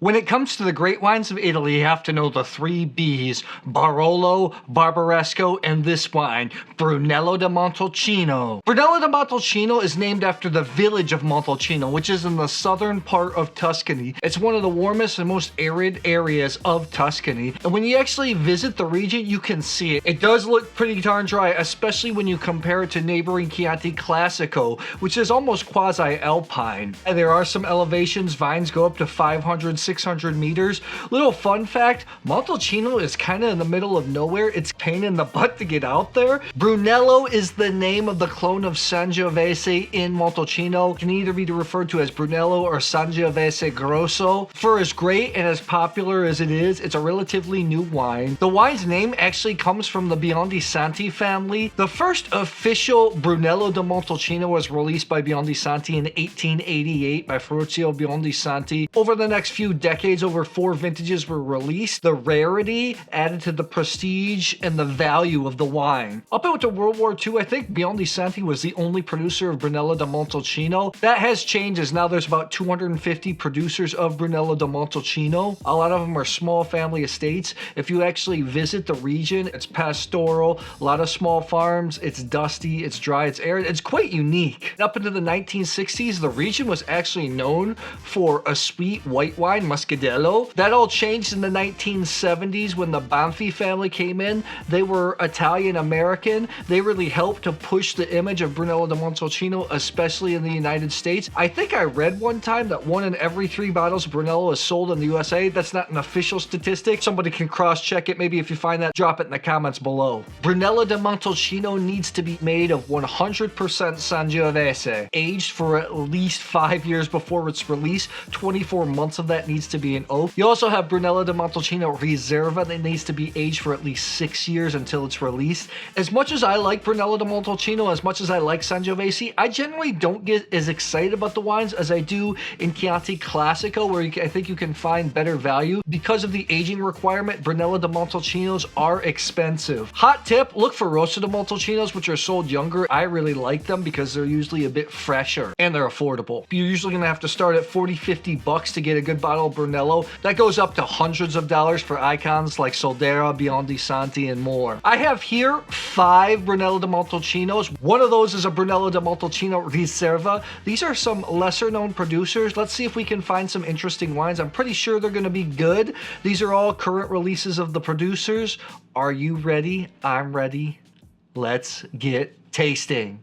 When it comes to the great wines of Italy, you have to know the three B's: Barolo, Barbaresco, and this wine, Brunello di Montalcino. Brunello di Montalcino is named after the village of Montalcino, which is in the southern part of Tuscany. It's one of the warmest and most arid areas of Tuscany. And when you actually visit the region, you can see it. It does look pretty darn dry, especially when you compare it to neighboring Chianti Classico, which is almost quasi-alpine. And there are some elevations. Vines go up to 500, 600 meters. Little fun fact, Montalcino is kind of in the middle of nowhere. It's a pain in the butt to get out there. Brunello is the name of the clone of Sangiovese in Montalcino. It can either be referred to as Brunello or Sangiovese Grosso. For as great and as popular as it is, it's a relatively new wine. The wine's name actually comes from the Biondi Santi family. The first official Brunello di Montalcino was released by Biondi Santi in 1888 by Ferruccio Biondi Santi. Over the next few decades, over 4 vintages were released. The rarity added to the prestige and the value of the wine. Up into World War II, I think Biondi Santi was the only producer of Brunello di Montalcino. That has changed, as now there's about 250 producers of Brunello di Montalcino. A lot of them are small family estates. If you actually visit the region, it's pastoral, a lot of small farms, it's dusty, it's dry, it's arid, it's quite unique. Up into the 1960s, the region was actually known for a sweet white wine, Muscadello. That all changed in the 1970s when the Banfi family came in. They were Italian-American. They really helped to push the image of Brunello di Montalcino, especially in the United States. I think I read one time that 1 in every 3 bottles of Brunello is sold in the USA. That's not an official statistic. Somebody can cross-check it. Maybe if you find that, drop it in the comments below. Brunello di Montalcino needs to be made of 100% Sangiovese, aged for at least 5 years before its release. 24 months of that needs to be an oak. You also have Brunello di Montalcino Riserva that needs to be aged for at least 6 years until it's released. As much as I like Brunello di Montalcino, as much as I like Sangiovese, I generally don't get as excited about the wines as I do in Chianti Classico, where I think you can find better value. Because of the aging requirement, Brunello di Montalcinos are expensive. Hot tip, look for Rosso di Montalcinos, which are sold younger. I really like them because they're usually a bit fresher and they're affordable. You're usually gonna have to start at 40, 50 bucks to get a good bottle of Brunello. That goes up to hundreds of dollars for icons like Soldera, Biondi Santi, and more. I have here 5 Brunello di Montalcinos. One of those is a Brunello di Montalcino Riserva. These are some lesser known producers. Let's see if we can find some interesting wines. I'm pretty sure they're gonna be good. These are all current releases of the producers. Are you ready? I'm ready. Let's get tasting.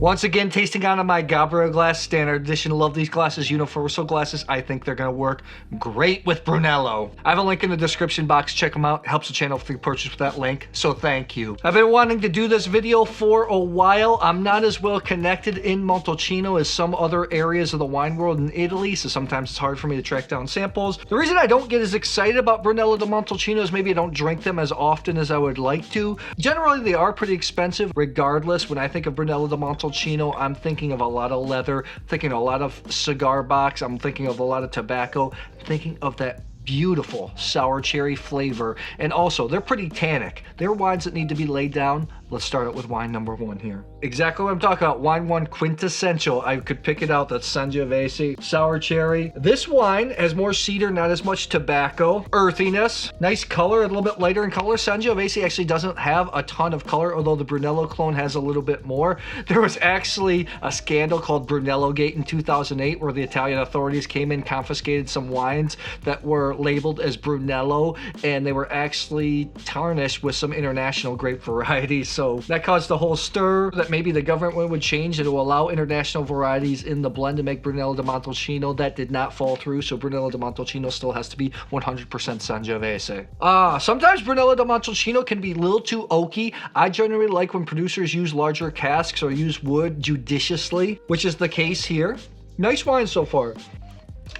Once again, tasting out of my Gabriel Glas Standard edition. Love these glasses, universal glasses. I think they're gonna work great with Brunello. I have a link in the description box. Check them out. It helps the channel if you purchase with that link, so thank you. I've been wanting to do this video for a while. I'm not as well connected in Montalcino as some other areas of the wine world in Italy, so sometimes it's hard for me to track down samples. The reason I don't get as excited about Brunello di Montalcino is maybe I don't drink them as often as I would like to. Generally, they are pretty expensive. Regardless, when I think of Brunello di Montalcino, I'm thinking of a lot of leather, thinking of a lot of cigar box, I'm thinking of a lot of tobacco, thinking of that beautiful sour cherry flavor. And also, they're pretty tannic. They're wines that need to be laid down. Let's start out with wine number 1 here. Exactly what I'm talking about. Wine 1, quintessential. I could pick it out. That's Sangiovese. Sour cherry. This wine has more cedar, not as much tobacco. Earthiness. Nice color, a little bit lighter in color. Sangiovese actually doesn't have a ton of color, although the Brunello clone has a little bit more. There was actually a scandal called Brunello Gate in 2008 where the Italian authorities came in, confiscated some wines that were labeled as Brunello, and they were actually tarnished with some international grape varieties. So that caused a whole stir that maybe the government would change it to allow international varieties in the blend to make Brunello di Montalcino. That did not fall through, so Brunello di Montalcino still has to be 100% Sangiovese. Sometimes Brunello di Montalcino can be a little too oaky. I generally like when producers use larger casks or use wood judiciously, which is the case here. Nice wine so far.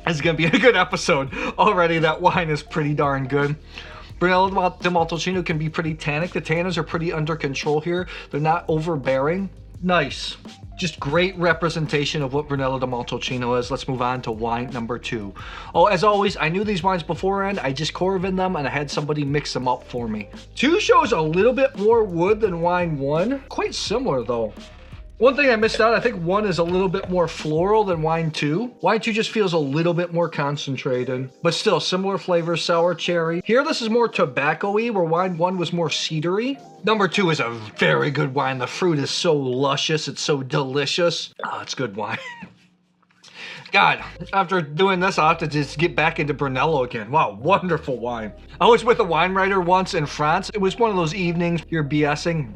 It's gonna be a good episode. Already that wine is pretty darn good. Brunello di Montalcino can be pretty tannic. The tannins are pretty under control here. They're not overbearing. Nice. Just great representation of what Brunello di Montalcino is. Let's move on to wine number 2. Oh, as always, I knew these wines beforehand. I just corvied them and I had somebody mix them up for me. 2 shows a little bit more wood than wine 1. Quite similar though. One thing I missed out, I think 1 is a little bit more floral than wine 2. Wine 2 just feels a little bit more concentrated, but still similar flavors, sour cherry. Here, this is more tobacco-y, where wine 1 was more cedary. Number 2 is a very good wine. The fruit is so luscious, it's so delicious. Oh, it's good wine. God, after doing this, I'll have to just get back into Brunello again. Wow, wonderful wine. I was with a wine writer once in France. It was one of those evenings you're BSing.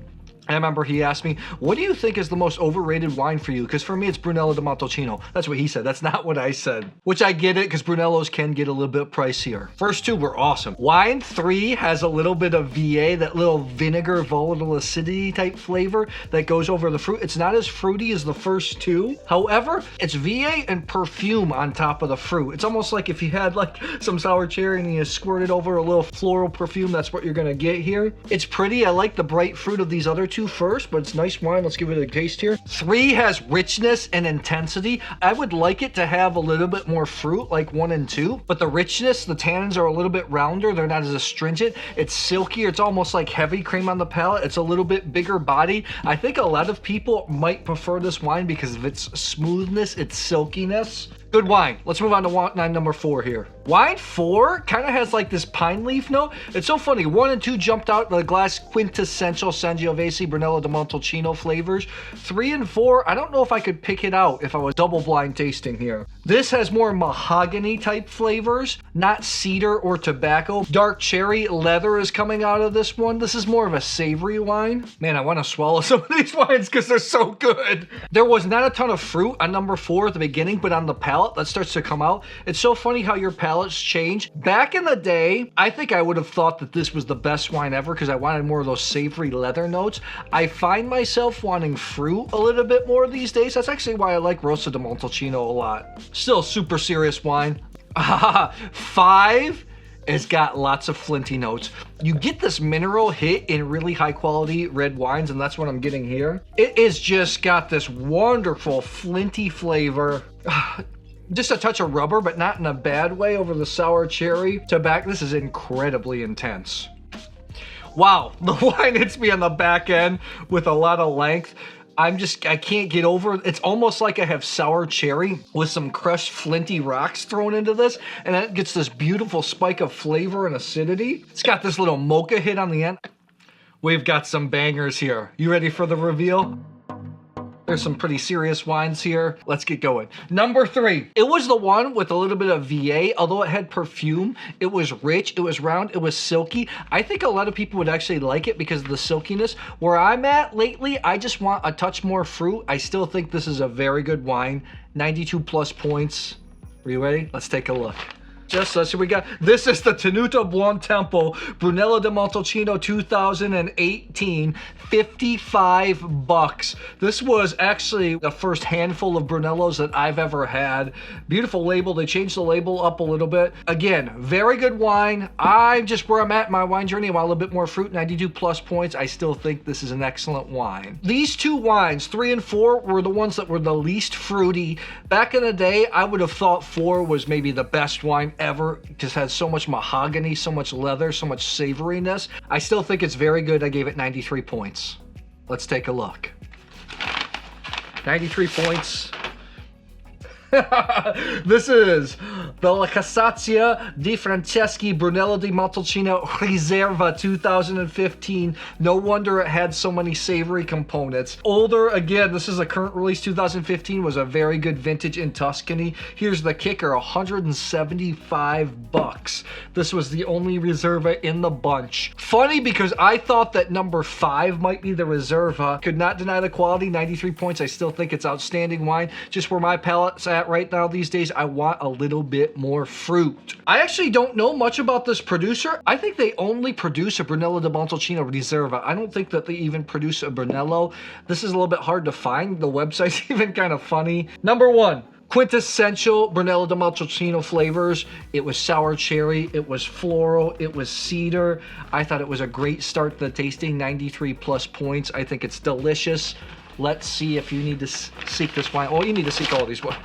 I remember he asked me, what do you think is the most overrated wine for you? Because for me, it's Brunello di Montalcino. That's what he said. That's not what I said. Which I get it, because Brunellos can get a little bit pricier. First 2 were awesome. Wine 3 has a little bit of VA, that little vinegar, volatile acidity type flavor that goes over the fruit. It's not as fruity as the first 2. However, it's VA and perfume on top of the fruit. It's almost like if you had like some sour cherry and you squirted over a little floral perfume, that's what you're gonna get here. It's pretty. I like the bright fruit of these other 2 first, but it's nice wine. Let's give it a taste here. 3 has richness and intensity. I would like it to have a little bit more fruit like 1 and 2, but the richness, the tannins are a little bit rounder. They're not as astringent. It's silkier. It's almost like heavy cream on the palate. It's a little bit bigger body. I think a lot of people might prefer this wine because of its smoothness, its silkiness. Good wine. Let's move on to wine number 4 here. Wine 4 kind of has like this pine leaf note. It's so funny. 1 and 2 jumped out the glass quintessential Sangiovese Brunello di Montalcino flavors. 3 and 4, I don't know if I could pick it out if I was double blind tasting here. This has more mahogany type flavors, not cedar or tobacco. Dark cherry leather is coming out of this one. This is more of a savory wine. Man, I want to swallow some of these wines because they're so good. There was not a ton of fruit on number 4 at the beginning, but on the palate, that starts to come out. It's so funny how your palates change. Back in the day, I think I would have thought that this was the best wine ever because I wanted more of those savory leather notes. I find myself wanting fruit a little bit more these days. That's actually why I like Rosso di Montalcino a lot. Still super serious wine. 5 has got lots of flinty notes. You get this mineral hit in really high quality red wines, and that's what I'm getting here. It is just got this wonderful flinty flavor. Just a touch of rubber, but not in a bad way over the sour cherry tobacco. This is incredibly intense. Wow, the wine hits me on the back end with a lot of length. I can't get over it. It's almost like I have sour cherry with some crushed flinty rocks thrown into this, and it gets this beautiful spike of flavor and acidity. It's got this little mocha hit on the end. We've got some bangers here. You ready for the reveal? There's some pretty serious wines here. Let's get going. Number 3. It was the one with a little bit of VA. Although it had perfume, it was rich, it was round, it was silky. I think a lot of people would actually like it because of the silkiness. Where I'm at lately, I just want a touch more fruit. I still think this is a very good wine. 92 plus points. Are you ready? Let's take a look. Just let's see what we got. This is the Tenuta Buon Tempo Brunello di Montalcino 2018, $55. This was actually the first handful of Brunellos that I've ever had. Beautiful label. They changed the label up a little bit. Again, very good wine. I'm just where I'm at in my wine journey. I want a little bit more fruit, 92 plus points. I still think this is an excellent wine. These 2 wines, 3 and 4, were the ones that were the least fruity. Back in the day, I would have thought 4 was maybe the best wine ever. Just has so much mahogany, so much leather, so much savoriness. I still think it's very good. I gave it 93 points. Let's take a look. 93 points. This is the Casaccia di Franceschi Brunello di Montalcino Riserva 2015. No wonder it had so many savory components. Older, again, this is a current release. 2015 was a very good vintage in Tuscany. Here's the kicker, $175. This was the only Riserva in the bunch. Funny because I thought that number 5 might be the Riserva. Could not deny the quality, 93 points. I still think it's outstanding wine. Just where my palate's at right now these days, I want a little bit more fruit. I actually don't know much about this producer. I think they only produce a Brunello di Montalcino Riserva. I don't think that they even produce a Brunello. This is a little bit hard to find. The website's even kind of funny. Number 1. Quintessential Brunello di Montalcino flavors. It was sour cherry, it was floral, it was cedar. I thought it was a great start to the tasting, 93 plus points. I think it's delicious. Let's see if you need to seek this wine. Oh, you need to seek all these wines.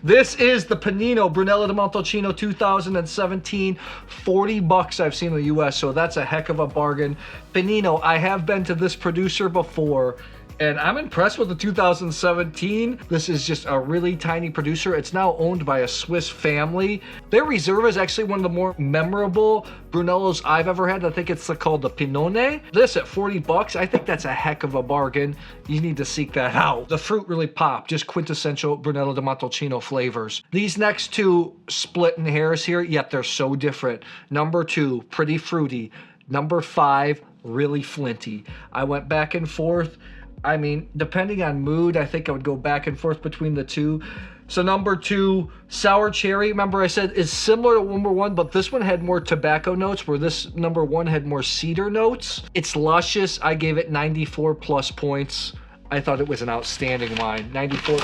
This is the Pinino Brunello di Montalcino 2017. $40 I've seen in the US, so that's a heck of a bargain. Pinino, I have been to this producer before, And I'm impressed with the 2017. This is just a really tiny producer. It's now owned by a Swiss family. Their Reserve is actually one of the more memorable Brunellos I've ever had. I think it's called the Pinino. This at 40 bucks, I think that's a heck of a bargain. You need to seek that out. The fruit really popped, just quintessential Brunello di Montalcino flavors. These next two split in hairs here, yet they're so different. Number 2, pretty fruity. Number 5, really flinty. I went back and forth. I mean, depending on mood, I think I would go back and forth between the two. So number 2, sour cherry. Remember I said is similar to number 1, but this one had more tobacco notes, where this number 1 had more cedar notes. It's luscious. I gave it 94 plus points. I thought it was an outstanding wine. 94.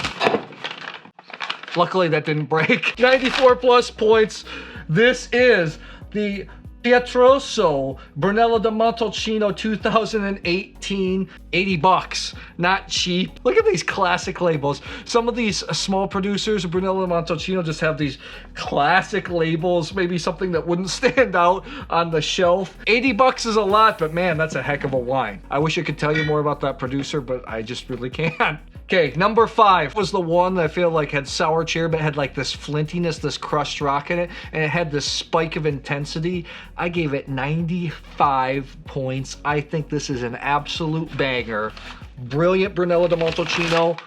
Luckily that didn't break. 94 plus points. This is the Pietroso Brunello di Montalcino 2018, 80 bucks, not cheap. Look at these classic labels. Some of these small producers of Brunello di Montalcino just have these classic labels, maybe something that wouldn't stand out on the shelf. 80 bucks is a lot, but man, that's a heck of a wine. I wish I could tell you more about that producer, but I just really can't. Okay, number 5 was the one that I feel like had sour cherry, but had like this flintiness, this crushed rock in it, and it had this spike of intensity. I gave it 95 points. I think this is an absolute banger. Brilliant Brunello di Montalcino.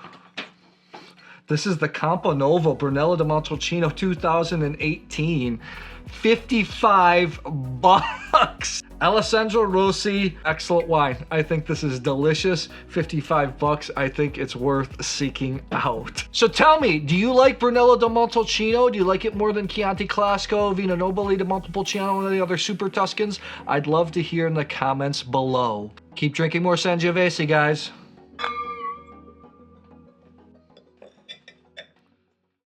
This is the Camponovo Brunello di Montalcino 2018. 55 bucks. Alessandro Rossi, excellent wine. I think this is delicious. 55 bucks. I think it's worth seeking out. So tell me, do you like Brunello di Montalcino? Do you like it more than Chianti Classico, Vino Nobile di Montepulciano, and the other Super Tuscans? I'd love to hear in the comments below. Keep drinking more Sangiovese, guys.